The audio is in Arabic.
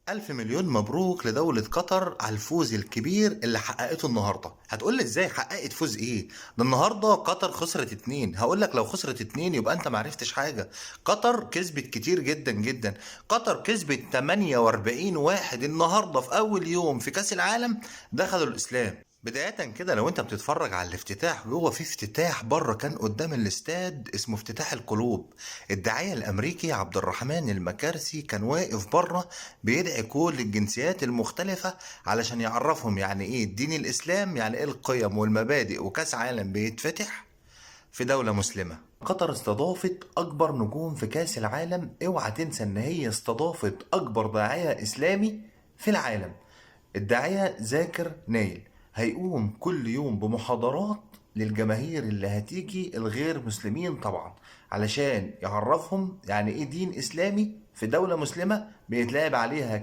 ألف مليون مبروك لدولة قطر على الفوز الكبير اللي حققته النهاردة. هتقول لي ازاي حققت فوز ايه؟ ده النهاردة قطر خسرت اتنين. هقول لك لو خسرت اتنين يبقى انت معرفتش حاجة. قطر كسبت كتير جدا جدا. قطر كسبت 48 واحد النهاردة في اول يوم في كأس العالم دخلوا الاسلام. بداية كده لو انت بتتفرج على الافتتاح، جوه في افتتاح بره كان قدام الاستاد اسمه افتتاح القلوب. الداعية الامريكي عبد الرحمن المكارسي كان واقف بره بيدعي كل الجنسيات المختلفة علشان يعرفهم يعني ايه الدين الاسلام، يعني ايه القيم والمبادئ، وكاس عالم بيتفتح في دولة مسلمة. قطر استضافت أكبر نجوم في كأس العالم. اوعى تنسى إن هي استضافت أكبر داعية إسلامي في العالم. الداعية زاكر نايل هيقوم كل يوم بمحاضرات للجماهير اللي هتيجي الغير مسلمين طبعا، علشان يعرفهم يعني ايه دين إسلامي في دولة مسلمة بيتلعب عليها